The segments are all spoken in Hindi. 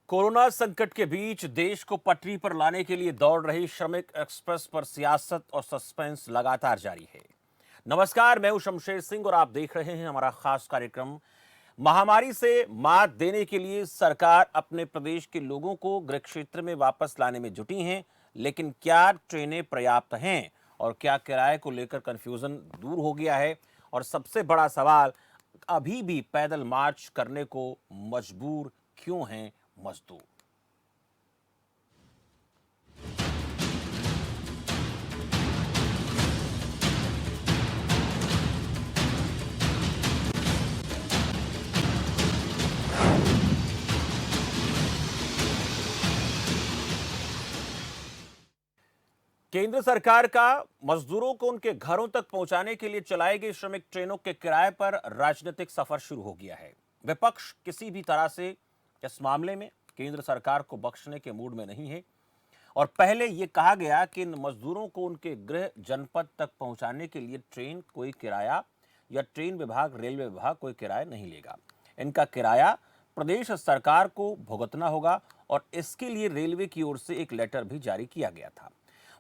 कोरोना संकट के बीच देश को पटरी पर लाने के लिए दौड़ रही श्रमिक एक्सप्रेस पर सियासत और सस्पेंस लगातार जारी है। नमस्कार, मैं हूं शमशेर सिंह और आप देख रहे हैं हमारा खास कार्यक्रम। महामारी से मात देने के लिए सरकार अपने प्रदेश के लोगों को गृह क्षेत्र में वापस लाने में जुटी है, लेकिन क्या ट्रेनें पर्याप्त हैं और क्या किराए को लेकर कंफ्यूजन दूर हो गया है? और सबसे बड़ा सवाल, अभी भी पैदल मार्च करने को मजबूर क्यों हैं मजदूर? केंद्र सरकार का मजदूरों को उनके घरों तक पहुंचाने के लिए चलाई गई श्रमिक ट्रेनों के किराए पर राजनीतिक सफर शुरू हो गया है। विपक्ष किसी भी तरह से इस मामले में केंद्र सरकार को बख्शने के मूड में नहीं है और पहले यह कहा गया कि इन मजदूरों को उनके गृह जनपद तक पहुंचाने के लिए ट्रेन कोई किराया या ट्रेन विभाग, रेलवे विभाग कोई किराया नहीं लेगा। इनका किराया प्रदेश सरकार को भुगतना होगा और इसके लिए रेलवे की ओर से एक लेटर भी जारी किया गया था।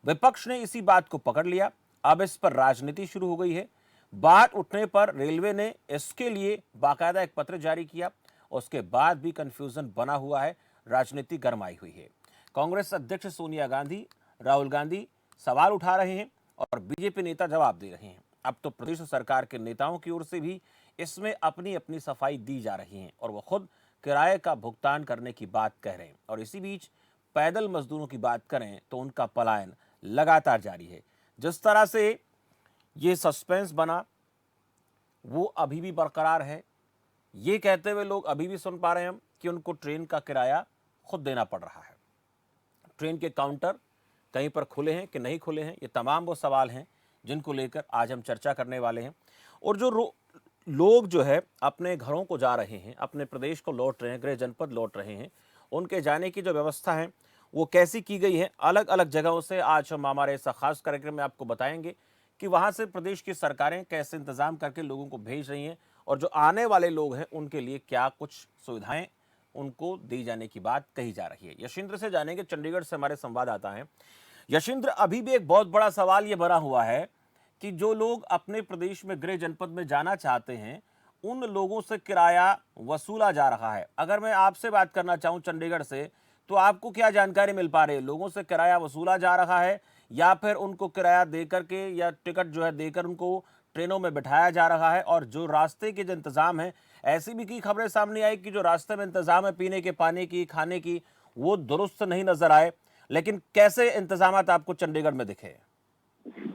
विपक्ष ने इसी बात को पकड़ लिया। अब इस पर राजनीति शुरू हो गई है। बात उठने पर रेलवे ने इसके लिए बाकायदा एक पत्र जारी किया। उसके बाद भी कंफ्यूजन बना हुआ है, राजनीति गरमाई हुई है। कांग्रेस अध्यक्ष सोनिया गांधी, राहुल गांधी सवाल उठा रहे हैं और बीजेपी नेता जवाब दे रहे हैं। अब तो प्रदेश सरकार के नेताओं की ओर से भी इसमें अपनी अपनी सफाई दी जा रही है और वो खुद किराए का भुगतान करने की बात कह रहे हैं। और इसी बीच पैदल मजदूरों की बात करें तो उनका पलायन लगातार जारी है। जिस तरह से ये सस्पेंस बना वो अभी भी बरकरार है। ये कहते हुए लोग अभी भी सुन पा रहे हैं हम कि उनको ट्रेन का किराया खुद देना पड़ रहा है। ट्रेन के काउंटर कहीं पर खुले हैं कि नहीं खुले हैं, ये तमाम वो सवाल हैं जिनको लेकर आज हम चर्चा करने वाले हैं। और जो लोग जो है अपने घरों को जा रहे हैं, अपने प्रदेश को लौट रहे हैं, गृह जनपद लौट रहे हैं, उनके जाने की जो व्यवस्था है वो कैसी की गई है अलग अलग जगहों से आज हम हमारे इस खास कार्यक्रम में आपको बताएंगे कि वहां से प्रदेश की सरकारें कैसे इंतजाम करके लोगों को भेज रही हैं और जो आने वाले लोग हैं उनके लिए क्या कुछ सुविधाएं उनको दी जाने की बात कही जा रही है। यशिंद्र से जानेंगे, चंडीगढ़ से हमारे संवाददाता हैं। यशिंद्र, अभी भी एक बहुत बड़ा सवाल ये बना हुआ है कि जो लोग अपने प्रदेश में गृह जनपद में जाना चाहते हैं उन लोगों से किराया वसूला जा रहा है। अगर मैं आपसे बात करना चाहूं चंडीगढ़ से, तो आपको क्या जानकारी मिल पा रही है? लोगों से किराया वसूला जा रहा है या फिर उनको किराया देकर के या टिकट जो है देकर उनको ट्रेनों में बिठाया जा रहा है? और जो रास्ते के जो इंतजाम है, ऐसी भी की खबरें सामने आई कि जो रास्ते में इंतजाम है पीने के, पानी की, खाने की, वो दुरुस्त नहीं नजर आए। लेकिन कैसे इंतजामात आपको चंडीगढ़ में दिखे?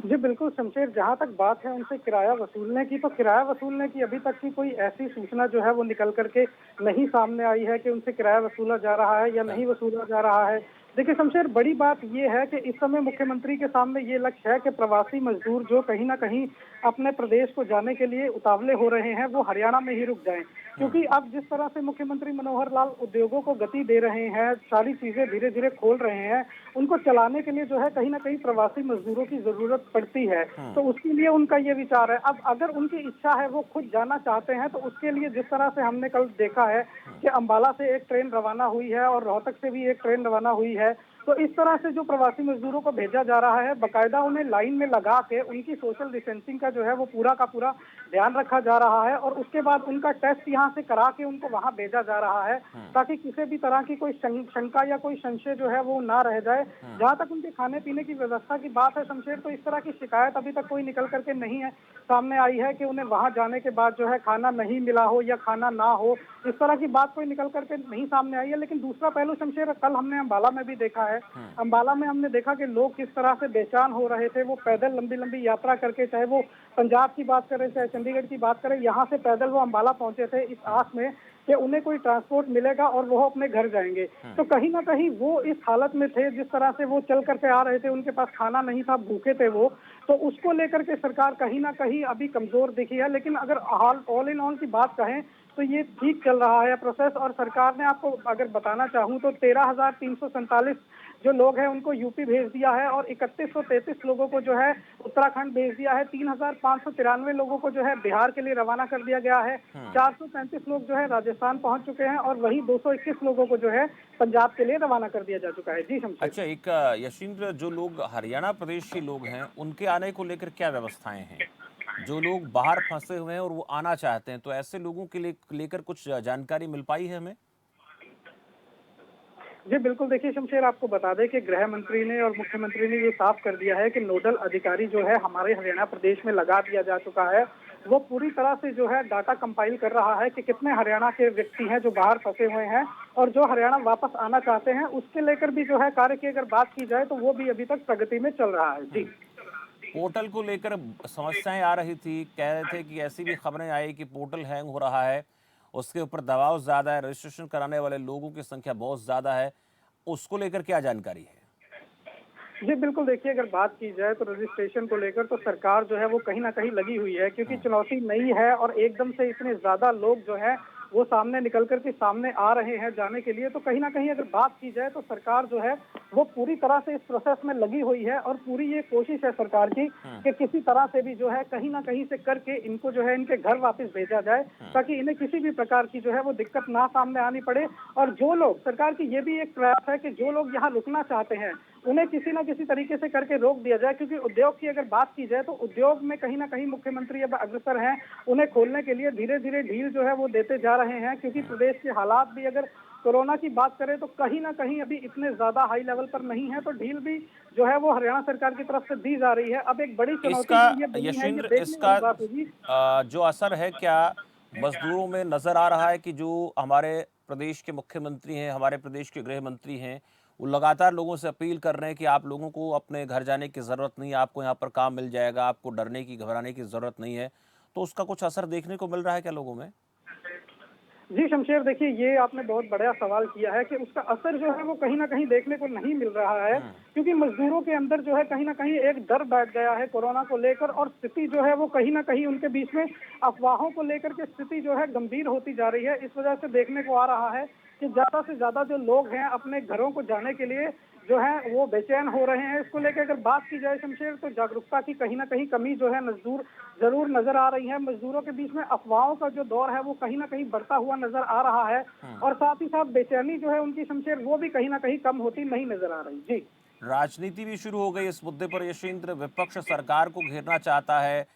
जी बिल्कुल शमशेर, जहां तक बात है उनसे किराया वसूलने की, तो किराया वसूलने की अभी तक की कोई ऐसी सूचना जो है वो निकल करके नहीं सामने आई है कि उनसे किराया वसूला जा रहा है या नहीं वसूला जा रहा है। देखिए शमशेर, बड़ी बात ये है कि इस समय मुख्यमंत्री के सामने ये लक्ष्य है कि प्रवासी मजदूर जो कहीं ना कहीं अपने प्रदेश को जाने के लिए उतावले हो रहे हैं वो हरियाणा में ही रुक जाएं, क्योंकि अब जिस तरह से मुख्यमंत्री मनोहर लाल उद्योगों को गति दे रहे हैं, सारी चीजें धीरे धीरे खोल रहे हैं, उनको चलाने के लिए जो है कहीं ना कहीं प्रवासी मजदूरों की जरूरत पड़ती है। तो उसके लिए उनका ये विचार है। अब अगर उनकी इच्छा है, वो खुद जाना चाहते हैं, तो उसके लिए जिस तरह से हमने कल देखा है कि अंबाला से एक ट्रेन रवाना हुई है और रोहतक से भी एक ट्रेन रवाना हुई है, तो इस तरह से जो प्रवासी मजदूरों को भेजा जा रहा है, बाकायदा उन्हें लाइन में लगा के उनकी सोशल डिस्टेंसिंग का जो है वो पूरा का पूरा ध्यान रखा जा रहा है और उसके बाद उनका टेस्ट यहाँ से करा के उनको वहां भेजा जा रहा है, ताकि किसी भी तरह की कोई शंका या कोई संशय जो है वो ना रह जाए। जहाँ तक उनके खाने पीने की व्यवस्था की बात है शमशेर, तो इस तरह की शिकायत अभी तक कोई निकल करके नहीं है सामने आई है कि उन्हें वहां जाने के बाद जो है खाना नहीं मिला हो या खाना ना हो, इस तरह की बात कोई निकल करके नहीं सामने आई है। लेकिन दूसरा पहलू शमशेर, कल हमने अंबाला में भी देखा है। अंबाला में हमने देखा कि लोग किस तरह से बेचैन हो रहे थे। वो पैदल लंबी लंबी यात्रा करके, चाहे वो पंजाब की बात करें चाहे चंडीगढ़ की बात करें, यहाँ से पैदल वो अंबाला पहुंचे थे इस आस में कि उन्हें कोई ट्रांसपोर्ट मिलेगा और वो अपने घर जाएंगे। तो कहीं ना कहीं वो इस हालत में थे, जिस तरह से वो चल करके आ रहे थे, उनके पास खाना नहीं था, भूखे थे वो, तो उसको लेकर के सरकार कहीं ना कहीं अभी कमजोर दिखी है। लेकिन अगर ऑल इन ऑल की बात कहें तो ये ठीक चल रहा है प्रोसेस। और सरकार ने, आपको अगर बताना चाहूँ तो 13,347 जो लोग हैं उनको यूपी भेज दिया है और 3133 लोगों को जो है उत्तराखंड भेज दिया है। 3,593 लोगों को जो है बिहार के लिए रवाना कर दिया गया है। 435 लोग जो है राजस्थान पहुंच चुके हैं और वही 221 लोगों को जो है पंजाब के लिए रवाना कर दिया जा चुका है। जी शमशेर। अच्छा, एक यशेंद्र, जो लोग हरियाणा प्रदेश के लोग हैं उनके आने को लेकर क्या व्यवस्थाएं हैं? जो लोग बाहर फंसे हुए हैं और वो आना चाहते हैं, तो ऐसे लोगों के लिए लेकर कुछ जानकारी मिल पाई है हमें? जी बिल्कुल, देखिए शमशेर, आपको बता दें कि गृह मंत्री ने और मुख्यमंत्री ने ये साफ कर दिया है कि नोडल अधिकारी जो है हमारे हरियाणा प्रदेश में लगा दिया जा चुका है। वो पूरी तरह से जो है डाटा कंपाइल कर रहा है कि कितने हरियाणा के व्यक्ति हैं जो बाहर फंसे हुए हैं और जो हरियाणा वापस आना चाहते हैं। उसके लेकर भी जो है कार्य की अगर बात की जाए तो वो भी अभी तक प्रगति में चल रहा है। जी। पोर्टल को लेकर समस्याएं आ रही थी, कह रहे थे कि ऐसी भी खबरें आई कि पोर्टल हैंग हो रहा है, उसके ऊपर दबाव ज़्यादा है, रजिस्ट्रेशन कराने वाले लोगों की संख्या बहुत ज़्यादा है। उसको लेकर क्या जानकारी है? जी बिल्कुल, देखिए अगर बात की जाए तो रजिस्ट्रेशन को लेकर तो सरकार जो है वो कहीं ना कहीं लगी हुई है, क्योंकि चुनौती नई है और एकदम से इतने ज्यादा लोग जो है वो सामने निकल कर के सामने आ रहे हैं जाने के लिए। तो कहीं ना कहीं अगर बात की जाए तो सरकार जो है वो पूरी तरह से इस प्रोसेस में लगी हुई है और पूरी ये कोशिश है सरकार की कि किसी तरह से भी जो है कहीं ना कहीं से करके इनको जो है इनके घर वापस भेजा जाए, ताकि इन्हें किसी भी प्रकार की जो है वो दिक्कत ना सामने आनी पड़े। और जो लोग, सरकार की ये भी एक प्रयास है कि जो लोग यहाँ रुकना चाहते हैं उन्हें किसी ना किसी तरीके से करके रोक दिया जाए, क्योंकि उद्योग की अगर बात की जाए तो उद्योग में कहीं ना कहीं मुख्यमंत्री अब अग्रसर हैं। उन्हें खोलने के लिए धीरे धीरे ढील जो है वो देते जा रहे हैं, क्योंकि प्रदेश के हालात भी अगर कोरोना की बात करें तो कहीं ना कहीं अभी इतने ज्यादा हाई लेवल पर नहीं है। तो ढील भी जो है वो हरियाणा सरकार की तरफ से दी जा रही है। अब एक बड़ी चुनौती इसका जो ये बनी है, ये यशेंद्र, देखने इसका वाली बात होगी। जो असर है, क्या मजदूरों में नजर आ रहा है कि जो हमारे प्रदेश के मुख्यमंत्री हैं, हमारे प्रदेश के गृह मंत्री हैं, वो लगातार लोगों से अपील कर रहे हैं कि आप लोगों को अपने घर जाने की ज़रूरत नहीं है, आपको यहाँ पर काम मिल जाएगा, आपको डरने की, घबराने की ज़रूरत नहीं है। तो उसका कुछ असर देखने को मिल रहा है क्या लोगों में? जी शमशेर, देखिए ये आपने बहुत बड़ा सवाल किया है कि उसका असर जो है वो कहीं ना कहीं देखने को नहीं मिल रहा है, क्योंकि मजदूरों के अंदर जो है कहीं ना कहीं एक डर बैठ गया है कोरोना को लेकर। और स्थिति जो है वो कहीं ना कहीं उनके बीच में अफवाहों को लेकर के स्थिति जो है गंभीर होती जा रही है। इस वजह से देखने को आ रहा है कि ज्यादा से ज्यादा जो लोग हैं अपने घरों को जाने के लिए जो है वो बेचैन हो रहे हैं। इसको लेकर अगर बात की जाए शमशेर तो जागरूकता की कहीं ना कहीं कमी जो है मजदूर जरूर नजर आ रही है। मजदूरों के बीच में अफवाहों का जो दौर है वो कहीं ना कहीं बढ़ता हुआ नजर आ रहा है और साथ ही साथ बेचैनी जो है उनकी शमशेर वो भी कहीं ना कहीं कम होती नहीं नजर आ रही। जी। राजनीति भी शुरू हो गई इस मुद्दे पर यशेंद्र। विपक्ष सरकार को घेरना चाहता है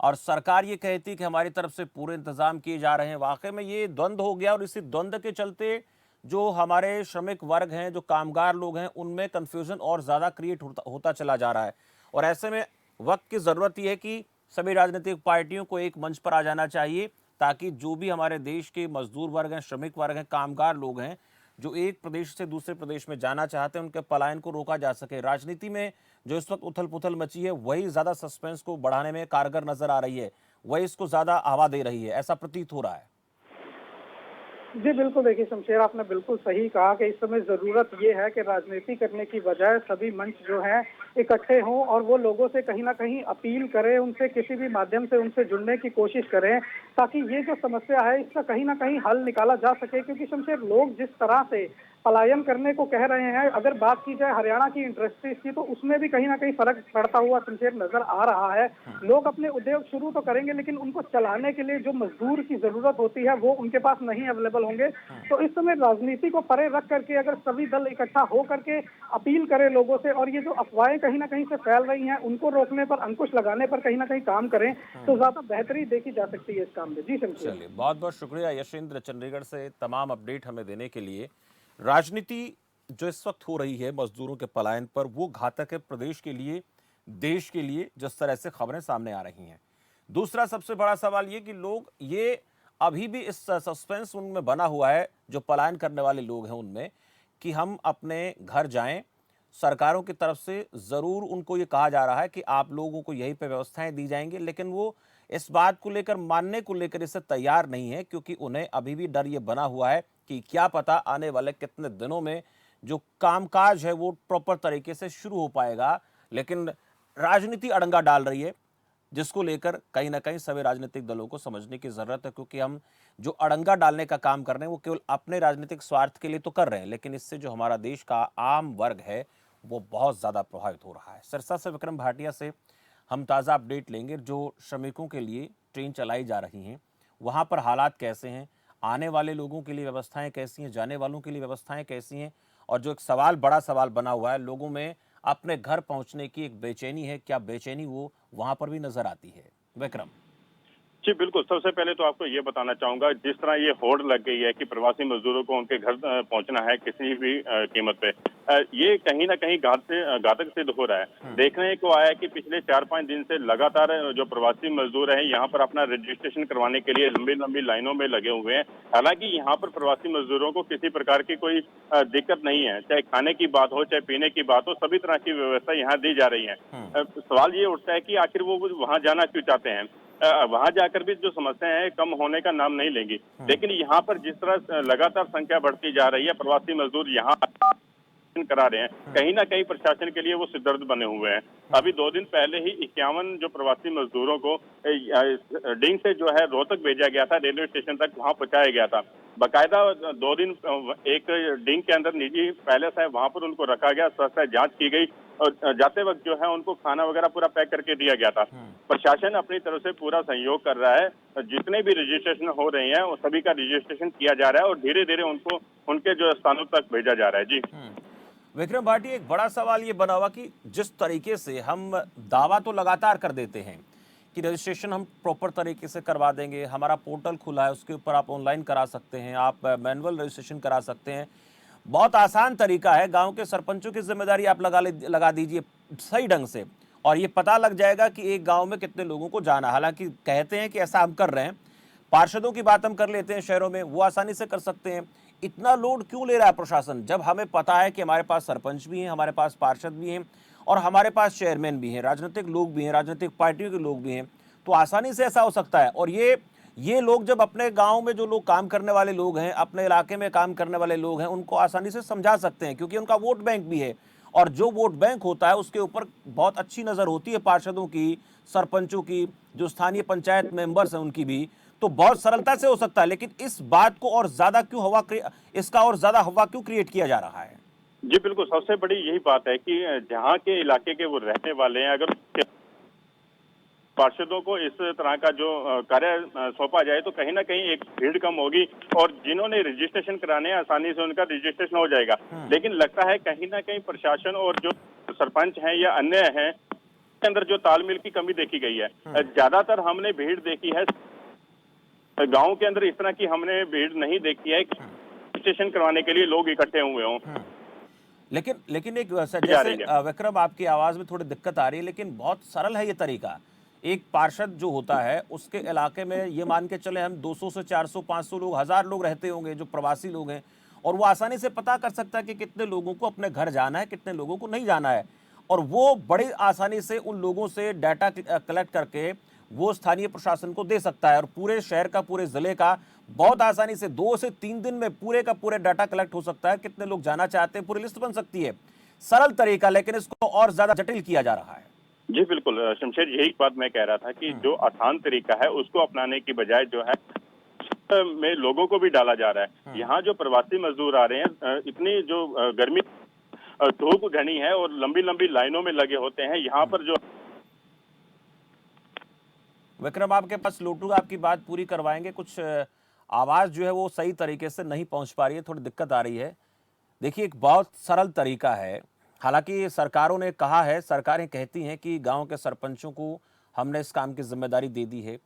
और सरकार ये कहती है कि हमारी तरफ से पूरे इंतजाम किए जा रहे हैं। वाकई में ये द्वंद्व हो गया और इसी द्वंद्व के चलते जो हमारे श्रमिक वर्ग हैं, जो कामगार लोग हैं, उनमें कंफ्यूजन और ज़्यादा क्रिएट होता चला जा रहा है। और ऐसे में वक्त की ज़रूरत यह है कि सभी राजनीतिक पार्टियों को एक मंच पर आ जाना चाहिए, ताकि जो भी हमारे देश के मजदूर वर्ग हैं, श्रमिक वर्ग हैं, कामगार लोग हैं, जो एक प्रदेश से दूसरे प्रदेश में जाना चाहते हैं, उनके पलायन को रोका जा सके। राजनीति में जो इस वक्त उथल पुथल मची है, वही ज्यादा सस्पेंस को बढ़ाने में कारगर नजर आ रही है, वही इसको ज्यादा हवा दे रही है, ऐसा प्रतीत हो रहा है। जी बिल्कुल, देखिए शमशेर, आपने बिल्कुल सही कहा कि इस समय जरूरत ये है कि राजनीति करने की बजाय सभी मंच जो हैं इकट्ठे हों और वो लोगों से कहीं ना कहीं अपील करें, उनसे किसी भी माध्यम से उनसे जुड़ने की कोशिश करें, ताकि ये जो समस्या है इसका कहीं ना कहीं हल निकाला जा सके। क्योंकि शमशेर, लोग जिस तरह से पलायन करने को कह रहे हैं, अगर बात की जाए हरियाणा की इंडस्ट्रीज की तो उसमें भी कहीं ना कहीं फर्क पड़ता हुआ शमशेर नजर आ रहा है। लोग अपने उद्योग शुरू तो करेंगे लेकिन उनको चलाने के लिए जो मजदूर की जरूरत होती है वो उनके पास नहीं अवेलेबल होंगे। तो इस समय राजनीति को परे रख करके अगर सभी दल इकट्ठा हो करके अपील करें लोगों से और ये जो अफवाहें कहीं ना कहीं से फैल रही हैं उनको रोकने पर, अंकुश लगाने पर कहीं ना कहीं काम करें तो ज्यादा बेहतरी देखी जा सकती है इस काम में। जी शमशेर। चलिए, बहुत बहुत शुक्रिया यशेंद्र चंडीगढ़ से तमाम अपडेट हमें देने के लिए। राजनीति जो इस वक्त हो रही है मजदूरों के पलायन पर, वो घातक है प्रदेश के लिए, देश के लिए, जिस तरह से खबरें सामने आ रही हैं। दूसरा सबसे बड़ा सवाल ये कि लोग ये अभी भी इस सस्पेंस उनमें बना हुआ है, जो पलायन करने वाले लोग हैं उनमें, कि हम अपने घर जाएं। सरकारों की तरफ से ज़रूर उनको ये कहा जा रहा है कि आप लोगों को यहीं पे व्यवस्थाएं दी जाएंगी, लेकिन वो इस बात को लेकर, मानने को लेकर इससे तैयार नहीं है, क्योंकि उन्हें अभी भी डर ये बना हुआ है कि क्या पता आने वाले कितने दिनों में जो कामकाज है वो प्रॉपर तरीके से शुरू हो पाएगा। लेकिन राजनीति अड़ंगा डाल रही है। जिसको लेकर कहीं ना कहीं सभी राजनीतिक दलों को समझने की जरूरत है, क्योंकि हम जो अड़ंगा डालने का काम कर रहे हैं वो केवल अपने राजनीतिक स्वार्थ के लिए तो कर रहे हैं, लेकिन इससे जो हमारा देश का आम वर्ग है वो बहुत ज्यादा प्रभावित हो रहा है। सिरसा से विक्रम भाटिया से हम ताज़ा अपडेट लेंगे। जो श्रमिकों के लिए ट्रेन चलाई जा रही हैं वहाँ पर हालात कैसे हैं, आने वाले लोगों के लिए व्यवस्थाएं कैसी हैं, जाने वालों के लिए व्यवस्थाएं कैसी हैं, और जो एक सवाल, बड़ा सवाल बना हुआ है लोगों में अपने घर पहुंचने की एक बेचैनी है, क्या बेचैनी वो वहां पर भी नजर आती है? विक्रम। जी बिल्कुल। सबसे पहले तो आपको ये बताना चाहूंगा, जिस तरह ये होड़ लग गई है कि प्रवासी मजदूरों को उनके घर पहुंचना है किसी भी कीमत पे, ये कहीं ना कहीं घातक सिद्ध हो रहा है। देखने को आया है कि पिछले 4-5 दिन से लगातार जो प्रवासी मजदूर हैं यहाँ पर अपना रजिस्ट्रेशन करवाने के लिए लंबी लंबी लाइनों में लगे हुए हैं। हालांकि यहाँ पर प्रवासी मजदूरों को किसी प्रकार की कोई दिक्कत नहीं है, चाहे खाने की बात हो चाहे पीने की बात हो, सभी तरह की व्यवस्था यहाँ दी जा रही है। सवाल ये उठता है कि आखिर वो वहां जाना क्यों चाहते हैं। वहां जाकर भी जो समस्याएं हैं कम होने का नाम नहीं लेंगी। लेकिन यहाँ पर जिस तरह लगातार संख्या बढ़ती जा रही है, प्रवासी मजदूर यहाँ करा रहे हैं, कहीं ना कहीं प्रशासन के लिए वो सिरदर्द बने हुए हैं। अभी 2 दिन पहले ही 51 जो प्रवासी मजदूरों को डिंग से जो है रोहतक भेजा गया था, रेलवे स्टेशन तक वहां पहुंचाया गया था। बाकायदा 2 दिन एक डिंग के अंदर निजी पैलेस है, वहां पर उनको रखा गया, स्वास्थ्य जांच की गई और जाते वक्त जो है उनको खाना वगैरह पूरा पैक करके दिया गया था। प्रशासन अपनी तरफ से पूरा सहयोग कर रहा है, जितने भी रजिस्ट्रेशन हो रहे हैं वो सभी का रजिस्ट्रेशन किया जा रहा है और धीरे धीरे उनको उनके जो स्थानों तक भेजा जा रहा है। जी विक्रम भाटी, एक बड़ा सवाल ये बना हुआ कि जिस तरीके से हम दावा तो लगातार कर देते हैं कि रजिस्ट्रेशन हम प्रॉपर तरीके से करवा देंगे, हमारा पोर्टल खुला है उसके ऊपर आप ऑनलाइन करा सकते हैं, आप मैनुअल रजिस्ट्रेशन करा सकते हैं, बहुत आसान तरीका है, गांव के सरपंचों की जिम्मेदारी आप लगा दीजिए सही ढंग से और ये पता लग जाएगा कि एक गांव में कितने लोगों को जाना। हालांकि कहते हैं कि ऐसा हम कर रहे हैं, पार्षदों की बात हम कर लेते हैं, शहरों में वो आसानी से कर सकते हैं। इतना लोड क्यों ले रहा है प्रशासन, जब हमें पता है कि हमारे पास सरपंच भी हैं, हमारे पास पार्षद भी हैं और हमारे पास चेयरमैन भी हैं, राजनीतिक लोग भी हैं, राजनीतिक पार्टियों के लोग भी हैं, तो आसानी से ऐसा हो सकता है। और ये लोग जब अपने गांव में जो लोग काम करने वाले लोग हैं, अपने इलाके में काम करने वाले लोग हैं, उनको आसानी से समझा सकते हैं, क्योंकि उनका वोट बैंक भी है और जो वोट बैंक होता है उसके ऊपर बहुत अच्छी नजर होती है पार्षदों की, सरपंचों की, जो स्थानीय पंचायत मेंबर्स हैं उनकी भी, तो बहुत सरलता से हो सकता है। लेकिन इस बात को और ज्यादा क्यों इसका और ज्यादा हवा क्यों क्रिएट किया जा रहा है? जी बिल्कुल। सबसे बड़ी यही बात है कि जहाँ के इलाके के वो रहने वाले हैं, अगर पार्षदों को इस तरह का जो कार्य सौंपा जाए तो कहीं ना कहीं एक भीड़ कम होगी और जिन्होंने रजिस्ट्रेशन कराने हैं आसानी से उनका रजिस्ट्रेशन हो जाएगा। लेकिन लगता है कहीं ना कहीं प्रशासन और जो सरपंच हैं या अन्य हैं के अंदर जो तालमेल की कमी देखी गई है। ज्यादातर हमने भीड़ देखी है गाँव के अंदर, इस तरह की हमने भीड़ नहीं देखी है कि रजिस्ट्रेशन करवाने के लिए लोग इकट्ठे हुए हों। लेकिन एक जैसे विक्रम, आपकी आवाज में थोड़ी दिक्कत आ रही है, लेकिन बहुत सरल है ये तरीका। एक पार्षद जो होता है उसके इलाके में ये मान के चले हम 200 से 400 500 लोग, 1000 लोग रहते होंगे जो प्रवासी लोग हैं, और वो आसानी से पता कर सकता है कि कितने लोगों को अपने घर जाना है, कितने लोगों को नहीं जाना है, और वो बड़ी आसानी से उन लोगों से डाटा कलेक्ट करके वो स्थानीय प्रशासन को दे सकता है और पूरे शहर का, पूरे जिले का बहुत आसानी से 2 से 3 दिन में पूरे का पूरे डाटा कलेक्ट हो सकता है। कितने लोग जाना चाहते हैं पूरी लिस्ट बन सकती है। सरल तरीका, लेकिन इसको और ज्यादा जटिल किया जा रहा है। जी बिल्कुल शमशेर, यही बात मैं कह रहा था कि जो आसान तरीका है उसको अपनाने की बजाय जो है में लोगों को भी डाला जा रहा है। यहाँ जो प्रवासी मजदूर आ रहे हैं, इतनी जो गर्मी धूप घनी है और लंबी लंबी लाइनों में लगे होते हैं, यहाँ पर जो विक्रम आपके पास लोटू, आपकी बात पूरी करवाएंगे, कुछ आवाज जो है वो सही तरीके से नहीं पहुंच पा रही है, थोड़ी दिक्कत आ रही है। देखिए, एक बहुत सरल तरीका है, हालांकि सरकारों ने कहा है, सरकारें कहती हैं कि गांव के सरपंचों को हमने इस काम की जिम्मेदारी दे दी है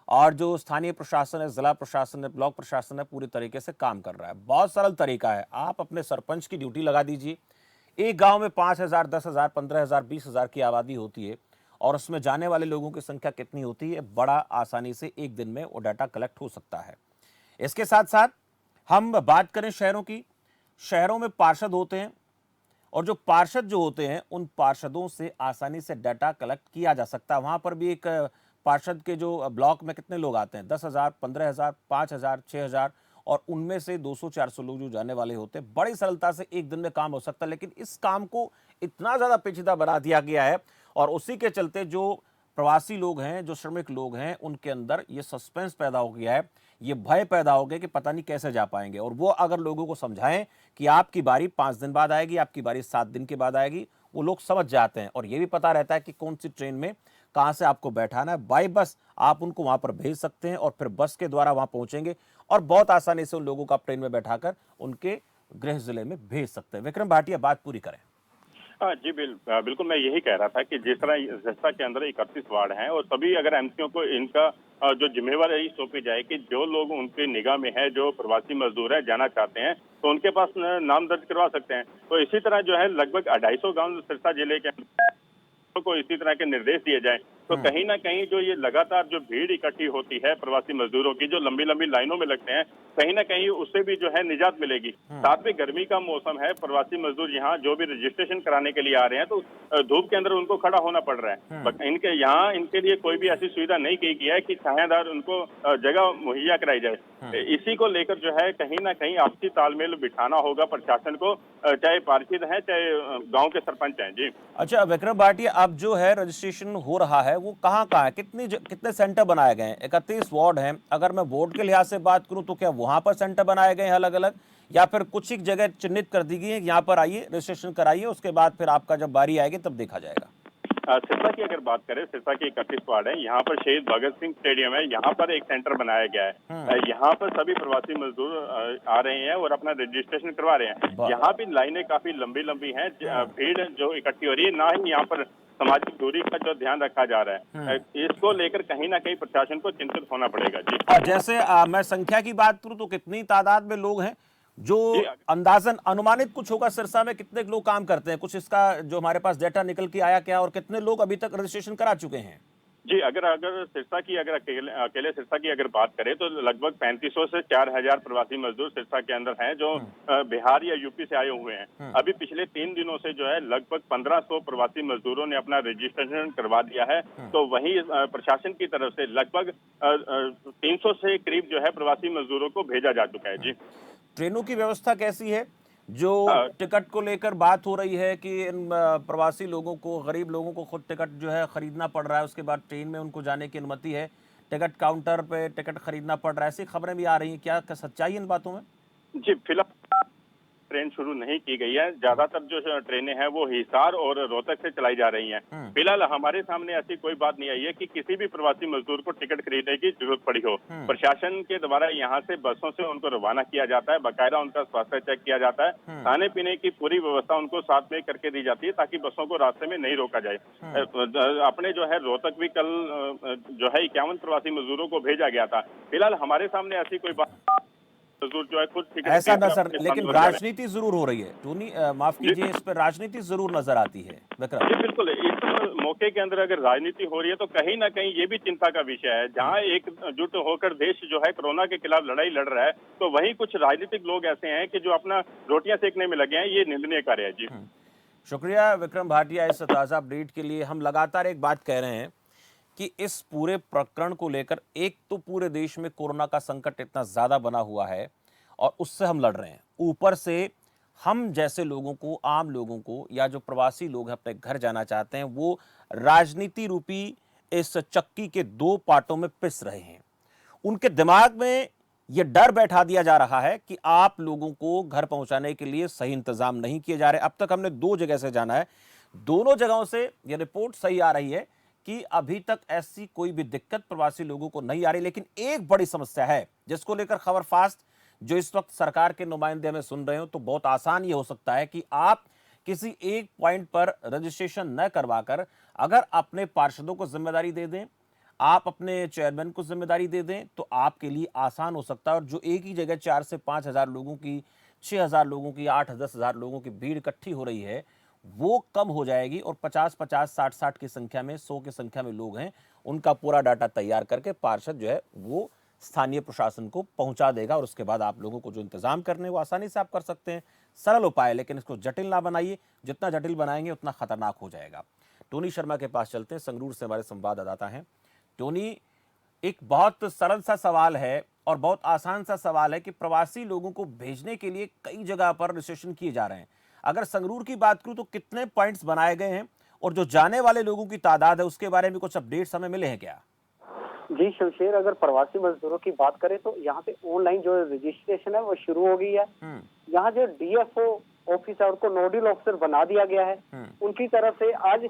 और जो स्थानीय प्रशासन है, जिला प्रशासन है, ब्लॉक प्रशासन है, पूरी तरीके से काम कर रहा है। बहुत सरल तरीका है, आप अपने सरपंच की ड्यूटी लगा दीजिए। एक गांव में 5000, 10,000, 15,000, 20,000 की आबादी होती है और उसमें जाने वाले लोगों की संख्या कितनी होती है, बड़ा आसानी से एक दिन में वो डाटा कलेक्ट हो सकता है। इसके साथ साथ हम बात करें शहरों की, शहरों में पार्षद होते हैं और जो पार्षद जो होते हैं उन पार्षदों से आसानी से डाटा कलेक्ट किया जा सकता है। वहां पर भी एक पार्षद के जो ब्लॉक में कितने लोग आते हैं, 10,000, 15,000, 5,000, 6,000, और उनमें से 200-400 लोग जो जाने वाले होते हैं, बड़ी सरलता से एक दिन में काम हो सकता है। लेकिन इस काम को इतना ज्यादा पेचीदा बना दिया गया है और उसी के चलते जो प्रवासी लोग हैं, जो श्रमिक लोग हैं, उनके अंदर ये सस्पेंस पैदा हो गया है, ये भय पैदा हो गया कि पता नहीं कैसे जा पाएंगे। और वो अगर लोगों को समझाएं कि आपकी बारी 5 दिन बाद आएगी, आपकी बारी 7 दिन के बाद आएगी, वो लोग समझ जाते हैं। और ये भी पता रहता है कि कौन सी ट्रेन में कहाँ से आपको बैठाना है। बाई बस आप उनको वहां पर भेज सकते हैं और फिर बस के द्वारा वहां पहुंचेंगे और बहुत आसानी से उन लोगों को आप ट्रेन में बैठाकर उनके गृह जिले में भेज सकते हैं। विक्रम भाटिया, बात पूरी करें। जी बिल्कुल, मैं यही कह रहा था कि जिस तरह सिरसा के अंदर 31 वार्ड हैं और सभी अगर एमसीओ को इनका जो जिम्मेवारी सौंपी जाए कि जो लोग उनकी निगाह में है, जो प्रवासी मजदूर है, जाना चाहते हैं, तो उनके पास नाम दर्ज करवा सकते हैं। तो इसी तरह जो है लगभग 250 गांव सिरसा जिले के को इसी तरह के निर्देश दिए जाएं, तो कहीं ना कहीं जो ये लगातार जो भीड़ इकट्ठी होती है प्रवासी मजदूरों की, जो लंबी लंबी लाइनों में लगते हैं, कहीं ना कहीं उससे भी जो है निजात मिलेगी। साथ में गर्मी का मौसम है, प्रवासी मजदूर यहाँ जो भी रजिस्ट्रेशन कराने के लिए आ रहे हैं, तो धूप के अंदर उनको खड़ा होना पड़ रहा है। बट इनके यहाँ इनके लिए कोई भी ऐसी सुविधा नहीं की गई है कि छायादार उनको जगह मुहैया कराई जाए। इसी को लेकर जो है कहीं ना कहीं आपसी तालमेल बिठाना होगा प्रशासन को, चाहे पार्षद है, चाहे गाँव के सरपंच हैं। जी अच्छा विक्रम भाटिया, अब जो है रजिस्ट्रेशन हो रहा है वो कहाँ है, कितने सेंटर बनाए गए हैं? 31 वार्ड हैं। अगर मैं वार्ड के लिहाज से बात करूं तो क्या वहां पर सेंटर बनाए गए हैं अलग अलग, या फिर कुछ ही जगह चिन्हित कर दी गई है, यहाँ पर आइए रजिस्ट्रेशन कराइए, उसके बाद फिर आपका जब बारी आएगी तब देखा जाएगा? सिरसा की अगर बात करें, सिरसा की 31 वार्ड है, यहाँ पर शहीद भगत सिंह स्टेडियम है, यहाँ पर एक सेंटर बनाया गया है। यहाँ पर सभी प्रवासी मजदूर आ रहे हैं और अपना रजिस्ट्रेशन करवा रहे हैं। यहाँ भी लाइनें काफी लंबी लंबी हैं, भीड़ जो इकट्ठी हो रही है, ना ही यहाँ पर सामाजिक दूरी का जो ध्यान रखा जा रहा है, इसको लेकर कहीं ना कहीं प्रशासन को चिंतित होना पड़ेगा। जी, और जैसे मैं संख्या की बात करूं तो कितनी तादाद में लोग हैं जो अंदाजन अनुमानित कुछ होगा सिरसा में, कितने लोग काम करते हैं, कुछ इसका जो हमारे पास डेटा निकल के आया क्या, और कितने लोग अभी तक रजिस्ट्रेशन करा चुके हैं? जी, अगर सिरसा की अगर अकेले सिरसा की अगर बात करें तो लगभग 3500 से 4000 प्रवासी मजदूर सिरसा के अंदर हैं, जो बिहार या यूपी से आए हुए हैं। अभी पिछले 3 दिनों से जो है लगभग 1500 प्रवासी मजदूरों ने अपना रजिस्ट्रेशन करवा दिया है। तो वहीं प्रशासन की तरफ से लगभग 300 से करीब जो है प्रवासी मजदूरों को भेजा जा चुका है। जी, ट्रेनों की व्यवस्था कैसी है? जो टिकट को लेकर बात हो रही है कि इन प्रवासी लोगों को, गरीब लोगों को खुद टिकट जो है खरीदना पड़ रहा है, उसके बाद ट्रेन में उनको जाने की अनुमति है, टिकट काउंटर पे टिकट खरीदना पड़ रहा है, ऐसी खबरें भी आ रही हैं, क्या सच्चाई है इन बातों में? जी, फिलहाल ट्रेन शुरू नहीं की गई है। ज्यादातर जो ट्रेनें हैं वो हिसार और रोहतक से चलाई जा रही हैं। फिलहाल हमारे सामने ऐसी कोई बात नहीं आई है कि किसी भी प्रवासी मजदूर को टिकट खरीदने की जरूरत पड़ी हो। प्रशासन के द्वारा यहाँ से बसों से उनको रवाना किया जाता है, बकायदा उनका स्वास्थ्य चेक किया जाता है, खाने पीने की पूरी व्यवस्था उनको साथ में करके दी जाती है ताकि बसों को रास्ते में नहीं रोका जाए। अपने जो है रोहतक भी कल जो है 51 प्रवासी मजदूरों को भेजा गया था। फिलहाल हमारे सामने ऐसी कोई बात जो है खुद ऐसा न सर, लेकिन राजनीति जरूर हो रही है टोनी, माफ कीजिए, इस पर राजनीति जरूर नजर आती है। जी बिल्कुल, इस मौके के अंदर अगर राजनीति हो रही है तो कहीं ना कहीं ये भी चिंता का विषय है। जहां एकजुट होकर देश जो है कोरोना के खिलाफ लड़ाई लड़ रहा है, तो वहीं कुछ राजनीतिक लोग ऐसे हैं कि जो अपना रोटियां सेकने में लगे हैं। ये निंदनीय कार्य है। जी, शुक्रिया विक्रम भाटिया इस ताज़ा अपडेट के लिए। हम लगातार एक बात कह रहे हैं कि इस पूरे प्रकरण को लेकर एक तो पूरे देश में कोरोना का संकट इतना ज्यादा बना हुआ है और उससे हम लड़ रहे हैं, ऊपर से हम जैसे लोगों को, आम लोगों को, या जो प्रवासी लोग अपने घर जाना चाहते हैं, वो राजनीति रूपी इस चक्की के 2 पार्टों में पिस रहे हैं। उनके दिमाग में यह डर बैठा दिया जा रहा है कि आप लोगों को घर पहुंचाने के लिए सही इंतजाम नहीं किए जा रहे। अब तक हमने 2 जगह से जाना है, दोनों जगहों से यह रिपोर्ट सही आ रही है कि अभी तक ऐसी कोई भी दिक्कत प्रवासी लोगों को नहीं आ रही। लेकिन एक बड़ी समस्या है जिसको लेकर खबर फास्ट जो इस वक्त सरकार के नुमाइंदे में सुन रहे हो, तो बहुत आसान ये हो सकता है कि आप किसी एक पॉइंट पर रजिस्ट्रेशन न करवाकर अगर अपने पार्षदों को जिम्मेदारी दे दें, आप अपने चेयरमैन को जिम्मेदारी दे दें, तो आपके लिए आसान हो सकता है। और जो एक ही जगह 4 से 5 हजार लोगों की, 6 हजार लोगों की, 8-10 हजार लोगों की भीड़ इकट्ठी हो रही है, वो कम हो जाएगी। और 50-50, 60-60 की संख्या में, 100 की संख्या में लोग हैं, उनका पूरा डाटा तैयार करके पार्षद जो है वो स्थानीय प्रशासन को पहुंचा देगा। और उसके बाद आप लोगों को जो इंतजाम करने वो आसानी से आप कर सकते हैं। सरल उपाय, लेकिन इसको जटिल ना बनाइए, जितना जटिल बनाएंगे उतना खतरनाक हो जाएगा। टोनी शर्मा के पास चलते हैं, संगरूर से हमारे संवाददाता हैं। टोनी, एक बहुत सरल सा सवाल है और बहुत आसान सा सवाल है कि प्रवासी लोगों को भेजने के लिए कई जगह पर रजिस्ट्रेशन किए जा रहे हैं। अगर संगरूर की बात करूं तो कितने पॉइंट्स बनाए गए हैं और जो जाने वाले लोगों की तादाद है उसके बारे में कुछ अपडेट्स हमें मिले हैं क्या? जी शमशेर, अगर प्रवासी मजदूरों की बात करें तो यहाँ पे ऑनलाइन जो रजिस्ट्रेशन है वो शुरू हो गई है। यहाँ जो डीएफओ ऑफिस है उनको नोडल ऑफिसर बना दिया गया है। उनकी तरफ से आज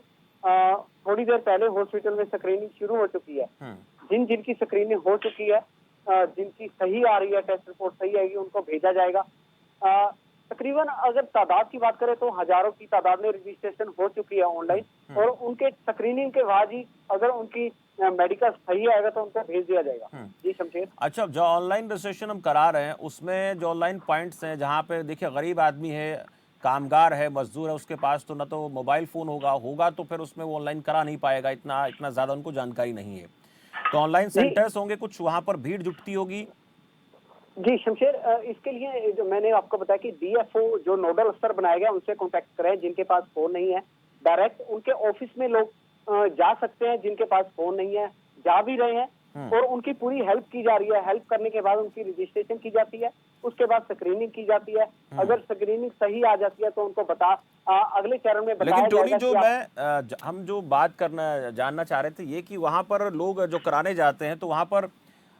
थोड़ी देर पहले हॉस्पिटल में स्क्रीनिंग शुरू हो चुकी है। जिनकी स्क्रीनिंग हो चुकी है, जिनकी सही आ रही है, टेस्ट रिपोर्ट सही आएगी, उनको भेजा जाएगा। तकरीबन अगर तादाद की बात करें तो हजारों की तादाद में रजिस्ट्रेशन हो चुकी है ऑनलाइन, और उनके स्क्रीनिंग के बाद ही अगर उनकी मेडिकल सही आएगा तो उनको भेज दिया जाएगा। जी शमशेर। अच्छा, जो ऑनलाइन रजिस्ट्रेशन हम करा रहे हैं उसमें जो ऑनलाइन पॉइंट्स हैं, जहाँ पे देखिए गरीब आदमी है, कामगार है, मजदूर है, उसके पास तो ना तो मोबाइल फ़ोन होगा तो फिर उसमें वो ऑनलाइन करा नहीं पाएगा, इतना ज़्यादा उनको जानकारी नहीं है। तो ऑनलाइन सेंटर्स होंगे कुछ, वहाँ पर भीड़ जुटती होगी। जी शमशेर, इसके लिए जो मैंने आपको बताया कि डीएफओ जो नोडल अफसर बनाया गया उनसे कांटेक्ट करें। जिनके पास फोन नहीं है डायरेक्ट उनके ऑफिस में लोग जा सकते हैं, जिनके पास फोन नहीं है जा भी रहे हैं, और उनकी पूरी हेल्प की जा रही है। हेल्प करने के बाद उनकी रजिस्ट्रेशन की जाती है, उसके बाद स्क्रीनिंग की जाती है। अगर स्क्रीनिंग सही आ जाती है तो उनको अगले चरण में बताया लेकिन जाएगा। जो हम जो बात जानना चाह रहे थे ये कि वहाँ पर लोग जो कराने जाते हैं तो वहाँ पर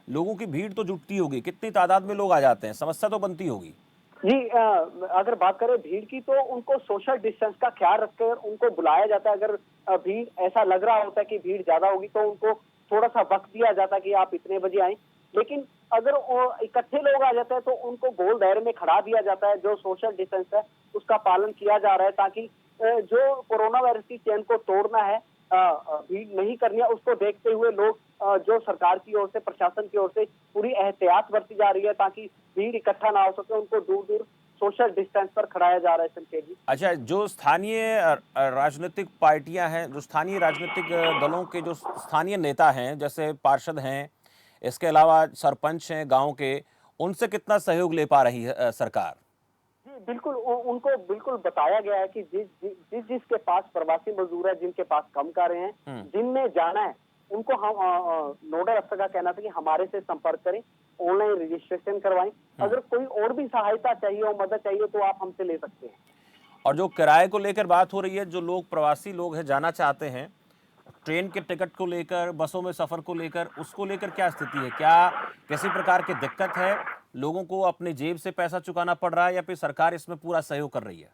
लोगों की भीड़ तो जुटती होगी, कितनी तादाद में लोग आ जाते हैं, समस्या तो बनती होगी। जी, अगर बात करें भीड़ की तो उनको सोशल डिस्टेंस का ख्याल रखकर उनको बुलाया जाता है। अगर भीड़ ऐसा लग रहा होता है कि भीड़ ज्यादा होगी तो उनको थोड़ा सा वक्त दिया जाता है कि आप इतने बजे आए। लेकिन अगर इकट्ठे लोग आ जाते हैं तो उनको गोल दायरे में खड़ा दिया जाता है। जो सोशल डिस्टेंस है उसका पालन किया जा रहा है, ताकि जो कोरोना वायरस की चेन को तोड़ना है, भीड़ नहीं करनी है, उसको देखते हुए लोग जो सरकार की ओर से, प्रशासन की ओर से पूरी एहतियात बरती जा रही है ताकि भीड़ इकट्ठा ना हो सके। उनको दूर दूर सोशल डिस्टेंस पर खड़ाया जा रहा है शमशेर जी। अच्छा, जो स्थानीय राजनीतिक पार्टियां हैं, जो स्थानीय राजनीतिक दलों के जो स्थानीय नेता हैं, जैसे पार्षद हैं, इसके अलावा सरपंच हैं गांव के, उनसे कितना सहयोग ले पा रही है सरकार? जी बिल्कुल, उनको बिल्कुल बताया गया है कि जिसके पास प्रवासी मजदूर है, जिनके पास कम कारें हैं, जिनमें जाना है, उनको हम नोडल अफसर का कहना था कि हमारे से संपर्क करें, ऑनलाइन रजिस्ट्रेशन करवाएं। अगर कोई और भी सहायता चाहिए हो, मदद चाहिए तो आप हमसे ले सकते हैं। और जो किराए को लेकर बात हो रही है, जो लोग प्रवासी लोग हैं जाना चाहते हैं, ट्रेन के टिकट को लेकर, बसों में सफर को लेकर, उसको लेकर क्या स्थिति है? क्या किसी प्रकार की दिक्कत है? लोगों को अपनी जेब से पैसा चुकाना पड़ रहा है या फिर सरकार इसमें पूरा सहयोग कर रही है?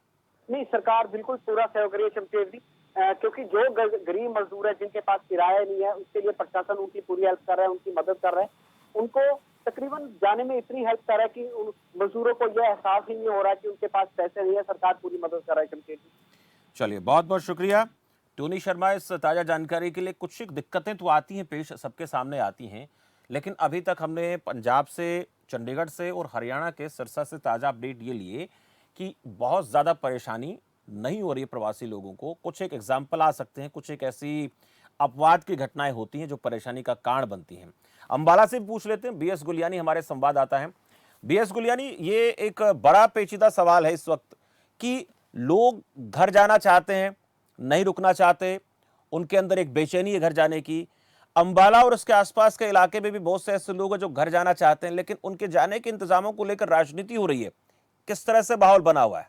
नहीं, सरकार बिल्कुल पूरा सहयोग कर रही है शमशेर जी, क्योंकि जो गरीब मजदूर है जिनके पास किराया नहीं है, उसके लिए प्रशासन उनकी पूरी हेल्प कर रहा है, उनकी मदद कर रहा है। उनको तकरीबन जाने में इतनी हेल्प कर रहा है कि उन मजदूरों को यह एहसास ही नहीं हो रहा है कि उनके पास पैसे नहीं है। सरकार पूरी मदद कर रहा है शमशेर जी। चलिए, बहुत बहुत शुक्रिया टोनी शर्मा इस ताज़ा जानकारी के लिए। कुछ दिक्कतें तो आती हैं, पेश सबके सामने आती हैं, लेकिन अभी तक हमने पंजाब से, चंडीगढ़ से और हरियाणा के सिरसा से ताज़ा अपडेट ये लिए कि बहुत ज़्यादा परेशानी नहीं हो रही है प्रवासी लोगों को। कुछ एक एग्जाम्पल आ सकते हैं, कुछ एक ऐसी अपवाद की घटनाएं होती हैं जो परेशानी का कारण बनती हैं। अंबाला से पूछ लेते हैं, बीएस गुलियानी हमारे संवाददाता हैं। बीएस गुलियानी, ये एक बड़ा पेचीदा सवाल है इस वक्त कि लोग घर जाना चाहते हैं, नहीं रुकना चाहते, उनके अंदर एक बेचैनी है घर जाने की। अंबाला और उसके आसपास के इलाके में भी बहुत से ऐसे लोग हैं जो घर जाना चाहते हैं, लेकिन उनके जाने के इंतजामों को लेकर राजनीति हो रही है। किस तरह से माहौल बना हुआ है?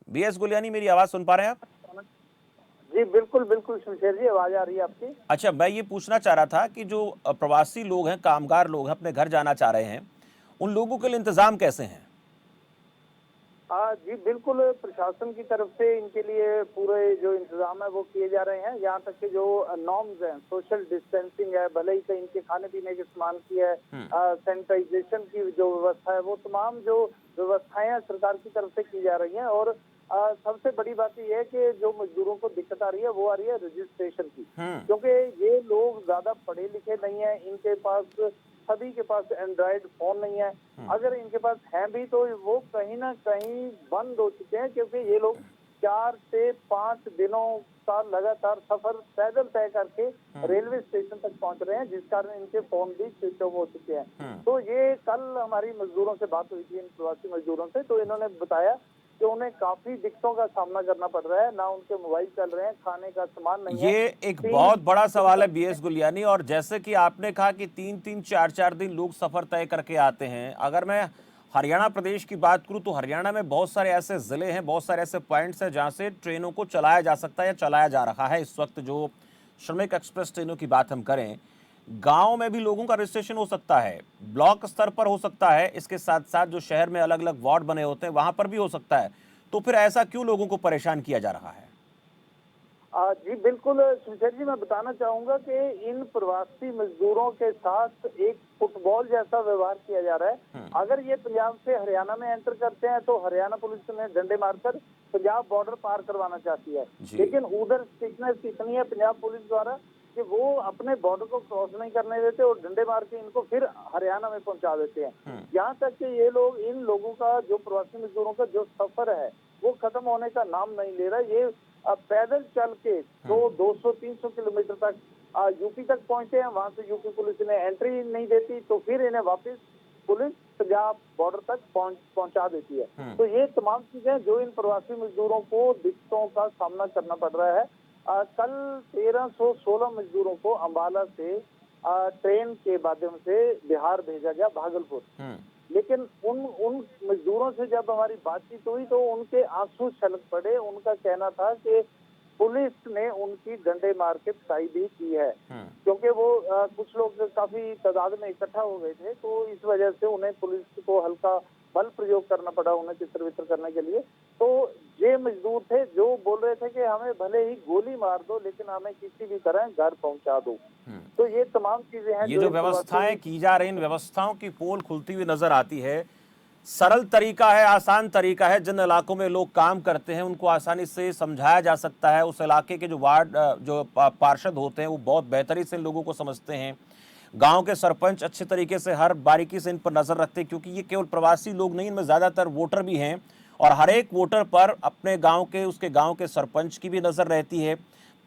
बीएस गुलियानी, मेरी आवाज सुन पा रहे हैं आप? जी बिल्कुल बिल्कुल शमशेर जी, आवाज आ रही है आपकी। अच्छा, मैं ये पूछना चाह रहा था कि जो प्रवासी लोग हैं, कामगार लोग हैं, अपने घर जाना चाह रहे हैं, उन लोगों के लिए इंतजाम कैसे हैं? जी बिल्कुल, प्रशासन की तरफ से इनके लिए पूरे जो इंतजाम है वो किए जा रहे हैं। यहाँ तक कि जो नॉर्म्स हैं, सोशल डिस्टेंसिंग है, भले ही कहीं इनके खाने पीने के सामान की है, सैनिटाइजेशन की जो व्यवस्था है, वो तमाम जो व्यवस्थाएं सरकार की तरफ से की जा रही हैं। और सबसे बड़ी बात यह है कि जो मजदूरों को दिक्कत आ रही है वो आ रही है रजिस्ट्रेशन की, क्योंकि ये लोग ज्यादा पढ़े लिखे नहीं है, इनके पास सभी के पास एंड्रॉइड फोन नहीं है। अगर इनके पास है भी तो वो कहीं ना कहीं बंद हो चुके हैं, क्योंकि ये लोग 4 से 5 दिनों का लगातार सफर पैदल तय करके रेलवे स्टेशन तक पहुंच रहे हैं, जिस कारण इनके फोन भी स्विच ऑफ हो चुके हैं। तो ये कल हमारी मजदूरों से बात हुई थी, इन प्रवासी मजदूरों से, तो इन्होंने बताया कि उन्हें काफी दिक्कतों का सामना करना पड़ रहा है, ना उनके मोबाइल चल रहे हैं, खाने का सामान नहीं है। ये एक बहुत बड़ा सवाल है बीएस गुलियानी, और जैसे कि आपने कहा कि 3-3, 4-4 दिन लोग सफर तय करके आते हैं, अगर मैं हरियाणा प्रदेश की बात करूं तो हरियाणा में बहुत सारे ऐसे जिले हैं, बहुत सारे ऐसे पॉइंट्स हैं जहां से ट्रेनों को चलाया जा सकता है या चलाया जा रहा है इस वक्त। जो श्रमिक एक्सप्रेस ट्रेनों की बात हम करें, गांव में भी लोगों का रजिस्ट्रेशन हो सकता है, ब्लॉक स्तर पर हो सकता है, इसके साथ साथ जो शहर में अलग अलग वार्ड बने होते हैं वहां पर भी हो सकता है। तो फिर ऐसा क्यों लोगों को परेशान किया जा रहा है? जी बिल्कुल सुशेर जी, मैं बताना चाहूंगा कि इन प्रवासी मजदूरों के साथ एक फुटबॉल जैसा व्यवहार किया जा रहा है। अगर ये पंजाब से हरियाणा में एंटर करते हैं तो हरियाणा पुलिस ने डंडे मारकर पंजाब बॉर्डर पार करवाना चाहती है, जी। लेकिन उधर स्ट्रिक्टनेस इतनी है पंजाब पुलिस द्वारा कि वो अपने बॉर्डर को क्रॉस नहीं करने देते और डंडे मार के इनको फिर हरियाणा में पहुंचा देते हैं। यहाँ तक कि ये लोग, इन लोगों का, जो प्रवासी मजदूरों का जो सफर है वो खत्म होने का नाम नहीं ले रहा। ये पैदल चल के तो 200-300 किलोमीटर तक यूपी तक पहुंचे हैं। वहां से यूपी पुलिस ने एंट्री नहीं देती तो फिर इन्हें वापस पुलिस पंजाब बॉर्डर तक पहुंचा देती है। तो ये तमाम चीजें जो इन प्रवासी मजदूरों को दिक्कतों का सामना करना पड़ रहा है। कल 1316 मजदूरों को अंबाला से ट्रेन के माध्यम से बिहार भेजा गया, भागलपुर। लेकिन उन मजदूरों से जब हमारी बातचीत हुई तो उनके आंसू छलक पड़े। उनका कहना था कि पुलिस ने उनकी डंडे मार के पिटाई भी की है, क्योंकि वो कुछ लोग काफी तादाद में इकट्ठा हो गए थे, तो इस वजह से उन्हें पुलिस को हल्का बल प्रयोग करना पड़ा उन्हें तितर बितर करने के लिए। तो ये मजदूर थे जो बोल रहे थे कि हमें भले ही गोली मार दो लेकिन हमें किसी भी तरह घर पहुंचा दो। तो ये तमाम चीजें हैं ये जो व्यवस्थाएं की जा रही, इन व्यवस्थाओं की पोल खुलती हुई नजर आती है। सरल तरीका है, आसान तरीका है, जिन इलाकों में लोग काम करते हैं उनको आसानी से समझाया जा सकता है। उस इलाके के जो वार्ड जो पार्षद होते हैं वो बहुत बेहतरी से इन लोगों को समझते हैं। गांव के सरपंच अच्छे तरीके से हर बारीकी से इन पर नजर रखते हैं, क्योंकि ये केवल प्रवासी लोग नहीं, इनमें ज्यादातर वोटर भी हैं और हर एक वोटर पर अपने गांव के, उसके गांव के सरपंच की भी नजर रहती है,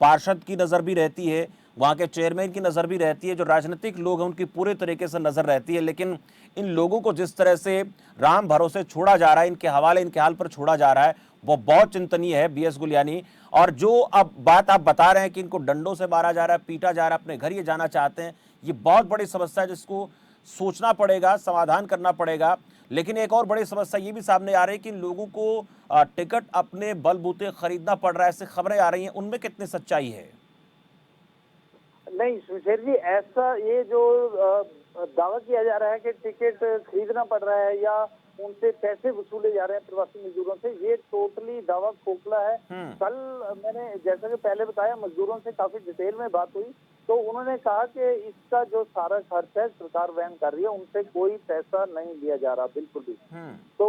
पार्षद की नजर भी रहती है, वहाँ के चेयरमैन की नज़र भी रहती है, जो राजनीतिक लोग हैं उनकी पूरे तरीके से नज़र रहती है। लेकिन इन लोगों को जिस तरह से राम भरोसे छोड़ा जा रहा है, इनके हवाले, इनके हाल पर छोड़ा जा रहा है, वो बहुत चिंतनीय है बीएस गुलियानी। और जो अब बात आप बता रहे हैं कि इनको डंडों से मारा जा रहा है, पीटा जा रहा है, अपने घर ये जाना चाहते हैं, ये बहुत बड़ी समस्या है जिसको सोचना पड़ेगा, समाधान करना पड़ेगा। लेकिन एक और बड़ी समस्या ये भी सामने आ रही है कि इन लोगों को टिकट अपने बलबूते खरीदना पड़ रहा है, ऐसी खबरें आ रही हैं, उनमें कितनी सच्चाई है? नहीं सुशेर जी, ऐसा ये जो दावा किया जा रहा है कि टिकट खरीदना पड़ रहा है या उनसे पैसे वसूले जा रहे हैं प्रवासी मजदूरों से, ये टोटली दावा खोखला है। कल मैंने, जैसा कि पहले बताया, मजदूरों से काफी डिटेल में बात हुई तो उन्होंने कहा कि इसका जो सारा खर्च है सरकार वहन कर रही है, उनसे कोई पैसा नहीं लिया जा रहा बिल्कुल भी। तो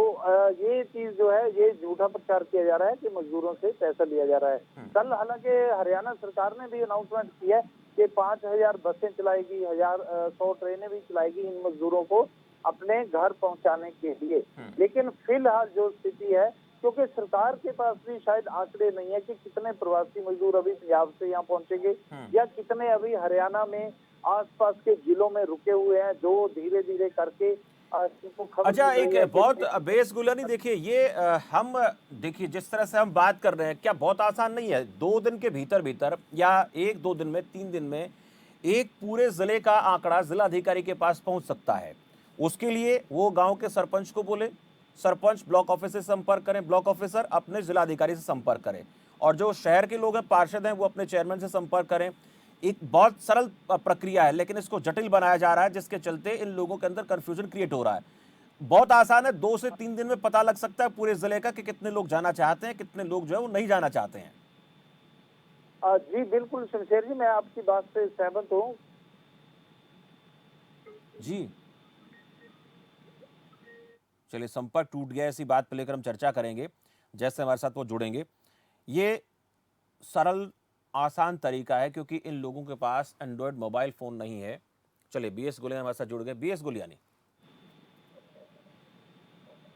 ये चीज जो है ये झूठा प्रचार किया जा रहा है कि मजदूरों से पैसा लिया जा रहा है। कल हालांकि हरियाणा सरकार ने भी अनाउंसमेंट किया है कि 5000 बसें चलाएगी, 100 ट्रेनें भी चलाएगी इन मजदूरों को अपने घर पहुंचाने के लिए। लेकिन फिलहाल जो स्थिति है, क्योंकि सरकार के पास भी शायद आंकड़े नहीं है कि कितने प्रवासी मजदूर अभी पंजाब से यहाँ पहुंचेंगे या कितने अभी हरियाणा में आसपास के जिलों में रुके हुए हैं, जो धीरे धीरे करके अच्छा, एक बहुत बेस गुलानी, देखिए ये हम देखिए जिस तरह से हम बात कर रहे हैं, क्या बहुत आसान नहीं है 2 दिन के भीतर भीतर या 1-2 दिन में, 3 दिन में एक पूरे जिले का आंकड़ा जिला अधिकारी के पास पहुंच सकता है। उसके लिए वो गांव के सरपंच को बोले, सरपंच ब्लॉक ऑफिस से संपर्क करें, ब्लॉक ऑफिसर अपने जिला अधिकारी से संपर्क करें, और जो शहर के लोग हैं, पार्षद हैं, वो अपने चेयरमैन से संपर्क करें। एक बहुत सरल प्रक्रिया है, लेकिन इसको जटिल बनाया जा रहा है, जिसके चलते इन लोगों के अंदर कंफ्यूजन क्रिएट हो रहा है। बहुत आसान है, 2 से 3 दिन में पता लग सकता है पूरे जिले का कि कितने लोग जाना चाहते हैं, कितने लोग जो है वो नहीं जाना चाहते हैं। जी बिल्कुल शमशेर जी, मैं आपकी बात से सहमत हूँ। जी चलिए, संपर्क टूट गया, इसी बात पर लेकर हम चर्चा करेंगे जैसे हमारे साथ वो जुड़ेंगे। ये सरल आसान तरीका है क्योंकि इन लोगों के पास एंड्रॉयड मोबाइल फोन नहीं है। चलिए, बीएस गुलियानी हमारे साथ जुड़ गए। बीएस गुलियानी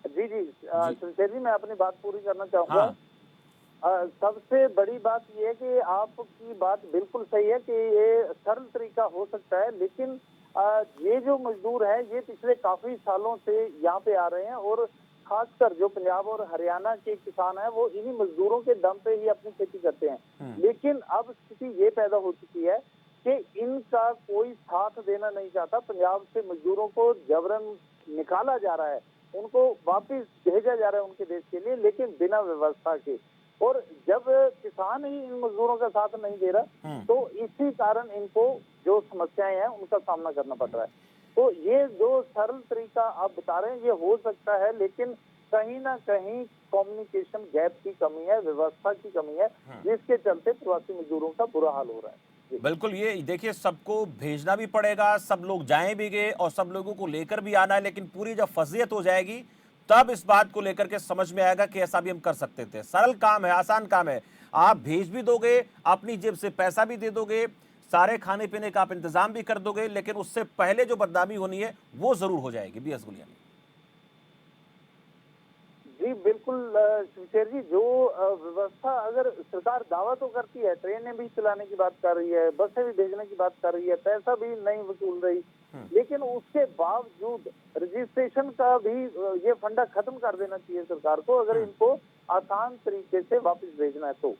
जी जी शमशेर जी, मैं अपनी बात पूरी करना चाहूंगा। सबसे बड़ी बात यह है कि आपकी बात बिल्कुल सही है कि ये सरल तरीका हो सकता है, लेकिन ये जो मजदूर है ये पिछले काफी सालों से यहाँ पे आ रहे हैं और खासकर जो पंजाब और हरियाणा के किसान हैं वो इन्हीं मजदूरों के दम पे ही अपनी खेती करते हैं। लेकिन अब स्थिति ये पैदा हो चुकी है कि इनका कोई साथ देना नहीं चाहता। पंजाब से मजदूरों को जबरन निकाला जा रहा है, उनको वापस भेजा जा रहा है उनके देश के लिए, लेकिन बिना व्यवस्था के। और जब किसान ही इन मजदूरों का साथ नहीं दे रहा तो इसी कारण इनको जो समस्याएं हैं उनका सामना करना पड़ रहा है। तो ये जो सरल तरीका आप बता रहे हैं ये हो सकता है, लेकिन कहीं ना कहीं कम्युनिकेशन गैप की कमी है, व्यवस्था की कमी है, जिसके चलते प्रवासी मजदूरों का बुरा हाल हो रहा है। बिल्कुल, ये देखिए सबको भेजना भी पड़ेगा, सब लोग जाएं भी गए और सब लोगों को लेकर भी आना है, लेकिन पूरी जब फजीयत हो जाएगी तब इस बात को लेकर के समझ में आएगा कि ऐसा भी हम कर सकते थे। सरल काम है, आसान काम है, आप भेज भी दोगे, अपनी जेब से पैसा भी दे दोगे, सारे खाने पीने का आप इंतजाम भी कर दोगे, लेकिन उससे पहले जो बदनामी होनी है वो जरूर हो जाएगी। बीएस गुलियानी। जी बिल्कुल शमशेर जी, जो व्यवस्था अगर सरकार दावा तो करती है, ट्रेनें भी चलाने की बात कर रही है, बसें भी भेजने की बात कर रही है, पैसा भी नहीं वसूल रही, लेकिन उसके बावजूद रजिस्ट्रेशन का भी ये फंडा खत्म कर देना चाहिए सरकार को, अगर इनको आसान तरीके से वापस भेजना है तो।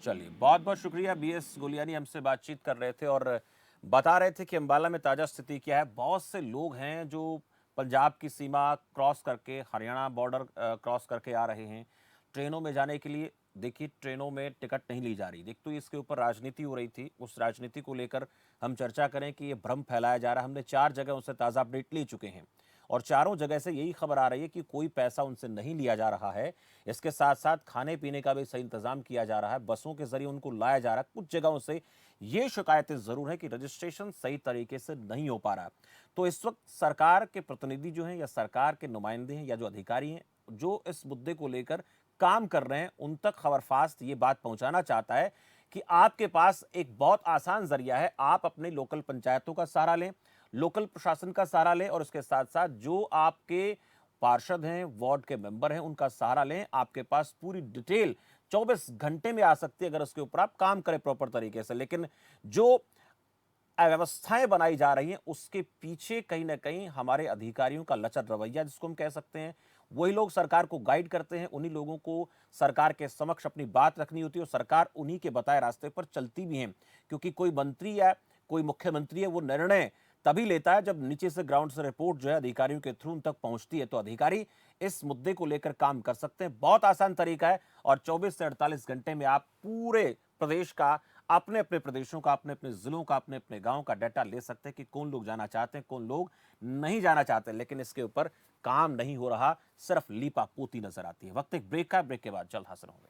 चलिए, बहुत बहुत शुक्रिया। बीएस गुलियानी हमसे बातचीत कर रहे थे और बता रहे थे कि अंबाला में ताजा स्थिति क्या है। बहुत से लोग हैं जो पंजाब की सीमा क्रॉस करके हरियाणा बॉर्डर क्रॉस करके आ रहे हैं ट्रेनों में जाने के लिए। देखिए, ट्रेनों में टिकट नहीं ली जा रही। देख, तो इसके ऊपर राजनीति हो रही थी, उस राजनीति को लेकर हम चर्चा करें कि ये भ्रम फैलाया जा रहा है। हमने 4 जगह उनसे ताज़ा अपडेट ले चुके हैं और चारों जगह से यही खबर आ रही है कि कोई पैसा उनसे नहीं लिया जा रहा है। इसके साथ साथ खाने पीने का भी सही इंतजाम किया जा रहा है, बसों के जरिए उनको लाया जा रहा है। कुछ जगहों से ये शिकायतें जरूर हैं कि रजिस्ट्रेशन सही तरीके से नहीं हो पा रहा। तो इस वक्त सरकार के प्रतिनिधि जो हैं या सरकार के नुमाइंदे हैं या जो अधिकारी हैं जो इस मुद्दे को लेकर काम कर रहे हैं, उन तक खबरफास्ट ये बात पहुंचाना चाहता है कि आपके पास एक बहुत आसान जरिया है। आप अपने लोकल पंचायतों का सहारा लें, लोकल प्रशासन का सहारा लें और उसके साथ साथ जो आपके पार्षद हैं, वार्ड के मेंबर हैं, उनका सहारा लें। आपके पास पूरी डिटेल 24 घंटे में आ सकती है अगर उसके ऊपर आप काम करें प्रॉपर तरीके से। लेकिन जो अव्यवस्थाएं बनाई जा रही हैं उसके पीछे कहीं ना कहीं हमारे अधिकारियों का लचर रवैया, जिसको हम कह सकते हैं, वही लोग सरकार को गाइड करते हैं। उन्हीं लोगों को सरकार के समक्ष अपनी बात रखनी होती है और सरकार उन्हीं के बताए रास्ते पर चलती भी है, क्योंकि कोई मंत्री या कोई मुख्यमंत्री है वो निर्णय तभी लेता है जब नीचे से ग्राउंड से रिपोर्ट जो है अधिकारियों के थ्रू उन तक पहुंचती है। तो अधिकारी इस मुद्दे को लेकर काम कर सकते हैं। बहुत आसान तरीका है और 24 से 48 घंटे में आप पूरे प्रदेश का, अपने अपने प्रदेशों का, अपने अपने जिलों का, अपने अपने गांव का डाटा ले सकते हैं कि कौन लोग जाना चाहते हैं, कौन लोग नहीं जाना चाहते। लेकिन इसके ऊपर काम नहीं हो रहा, सिर्फ लीपा पोती नजर आती है। वक्त एक ब्रेक का, ब्रेक के बाद जल्द हाजिर होंगे।